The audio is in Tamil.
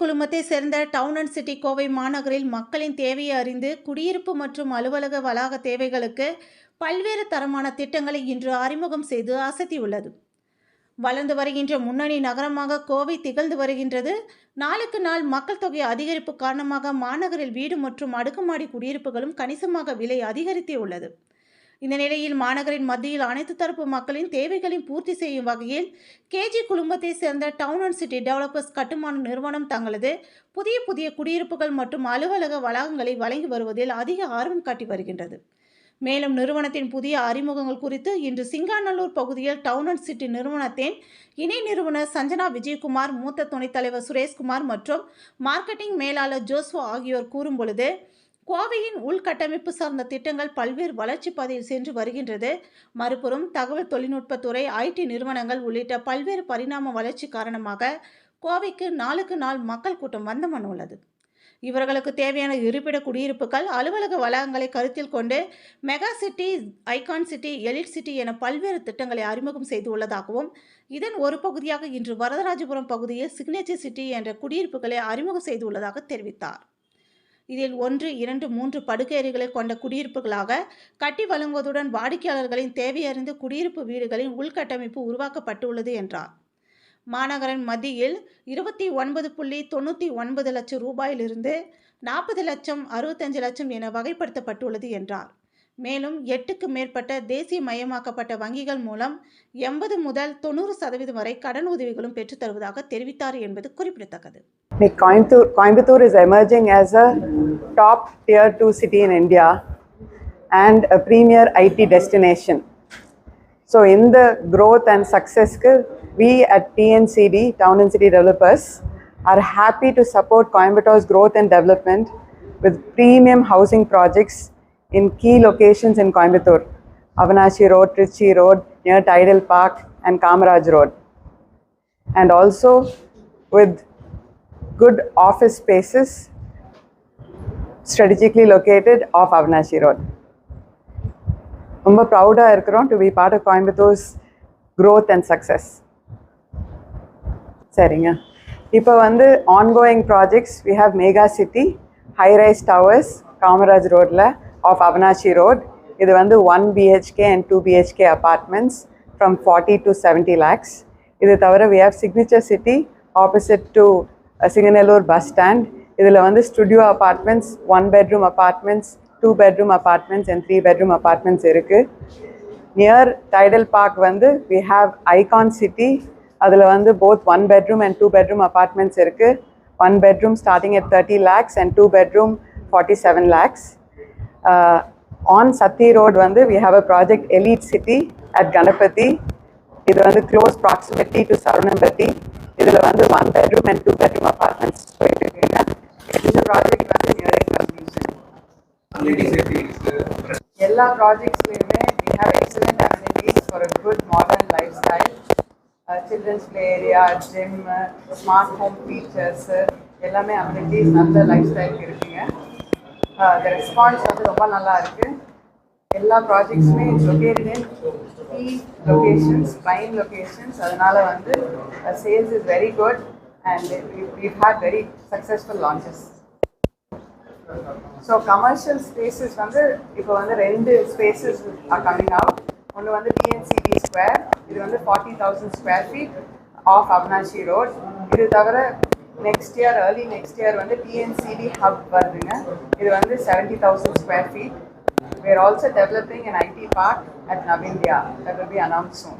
குழுமத்தை சேர்ந்த டவுன் அண்ட் சிட்டி கோவை மாநகரில் மக்களின் தேவையை அறிந்து குடியிருப்பு மற்றும் அலுவலக வளாக தேவைகளுக்கு பல்வேறு தரமான திட்டங்களை இன்று அறிமுகம் செய்து அசத்தியுள்ளது. வளர்ந்து வருகின்ற முன்னணி நகரமாக கோவை திகழ்ந்து வருகின்றது. நாளுக்கு நாள் மக்கள் தொகை அதிகரிப்பு காரணமாக மாநகரில் வீடு மற்றும் அடுக்குமாடி குடியிருப்புகளும் கணிசமாக விலை அதிகரித்தே உள்ளது. இந்த நிலையில் மாநகரின் மத்தியில் அனைத்து தரப்பு மக்களின் தேவைகளையும் பூர்த்தி செய்யும் வகையில் கேஜி குழுமத்தை சேர்ந்த டவுன் அண்ட் சிட்டி டெவலப்பர்ஸ் கட்டுமான நிறுவனம் தங்களது புதிய குடியிருப்புகள் மற்றும் அலுவலக வளாகங்களை வழங்கி வருவதில் அதிக ஆர்வம் காட்டி வருகின்றது. மேலும் நிறுவனத்தின் புதிய அறிமுகங்கள் குறித்து இன்று சிங்காநல்லூர் பகுதியில் டவுன் அண்ட் சிட்டி நிறுவனத்தின் இணை நிறுவனர் சஞ்சனா விஜயகுமார், மூத்த துணைத் தலைவர் சுரேஷ்குமார் மற்றும் மார்க்கெட்டிங் மேலாளர் ஜோஸ்வா ஆகியோர் கூறும்பொழுது, கோவையின் உள்கட்டமைப்பு சார்ந்த திட்டங்கள் பல்வேறு வளர்ச்சி பாதையில் சென்று வருகின்றது. மறுபுறம் தகவல் தொழில்நுட்பத்துறை, ஐடி நிறுவனங்கள் உள்ளிட்ட பல்வேறு பரிணாம வளர்ச்சி காரணமாக கோவைக்கு நாளுக்கு நாள் மக்கள் கூட்டம் வந்தமன் உள்ளது. இவர்களுக்கு தேவையான இருப்பிட குடியிருப்புகள், அலுவலக வளாகங்களை கருத்தில் கொண்டு mega city, icon city, elite city என பல்வேறு திட்டங்களை அறிமுகம் செய்துள்ளதாகவும், இதன் ஒரு பகுதியாக இன்று வரதராஜபுரம் பகுதியில் சிக்னேச்சர் சிட்டி என்ற குடியிருப்புகளை அறிமுகம் செய்துள்ளதாக தெரிவித்தார். இதில் 1, 2, 3 படுக்கையறைகளை கொண்ட குடியிருப்புகளாக கட்டி வழங்குவதுடன் வாடிக்கையாளர்களின் தேவையறிந்து குடியிருப்பு வீடுகளின் உள்கட்டமைப்பு உருவாக்கப்பட்டுள்ளது என்றார். மாநகரின் மத்தியில் 29.99 லட்சம் ரூபாயிலிருந்து 40 லட்சம், 65 லட்சம் என வகைப்படுத்தப்பட்டுள்ளது என்றார். மேலும் 8க்கு மேற்பட்ட தேசியமயமாக்கப்பட்ட வங்கிகள் மூலம் 80 முதல் 90% வரை கடன் உதவிகளும் பெற்றுத் தருவதாக தெரிவித்தார் என்பது குறிப்பிடத்தக்கது. Coimbatore is emerging as a top tier 2 city in India and a premier IT destination. So in the growth and success, we at TNCD, Town and City Developers, are happy to support Coimbatore's growth and development with premium housing projects in key locations in Coimbatore, Avanashi Road, Trichy Road, near Tidal Park and Kamaraj Road. And also with good office spaces strategically located off Avanashi Road. ரொம்ப ப்ரௌடாக இருக்கிறோம் to be part of Coimbatore's growth and success. சரிங்க, இப்போ ongoing projects, we have Mega City, high-rise towers, Kamaraj Roadல off Avanashi Road. இது 1 BHK and 2 BHK apartments from 40 to 70 lakhs. இது தவிர we have Signature City opposite to Singanallur bus stand. இதில் studio apartments, 1 bedroom apartments, 2 bedroom apartments and 3 bedroom apartments இருக்கு. Near Tidal Park we have Icon City. அதில் both 1 bedroom and 2 bedroom apartments இருக்கு. 1 bedroom starting at 30 lakhs and 2 bedroom 47 lakhs. On Sati Road we have a project Elite City at Ganapati. இது close proximity to Sarunambati. இதில் 1 bedroom and 2 bedroom apartments போயிட்டுருக்குங்க. இந்த ப்ராஜெக்ட் nearing completion. எல்லா ப்ராஜெக்ட்ஸ்லையுமே we have excellent amenities for a good modern lifestyle. Children's play area, gym, smart home features, எல்லாமே amenities நல்ல லைஃப்ஸ்டைலுக்கு இருக்குங்க. The response ரொம்ப நல்லா இருக்கு. எல்லா ப்ராஜெக்ட்ஸுமே located in key locations, prime locations. அதனால sales is very good and we've had very successful launches. So commercial spaces இப்போ 2 spaces are coming out. ஒன்று TNCD Square, இது 40,000 square feet off Avanashi Road. இது தவிர early next year TNCD Hub வருதுங்க. இது 70,000 square feet. We are also developing an IT park at Navindya that will be announced soon.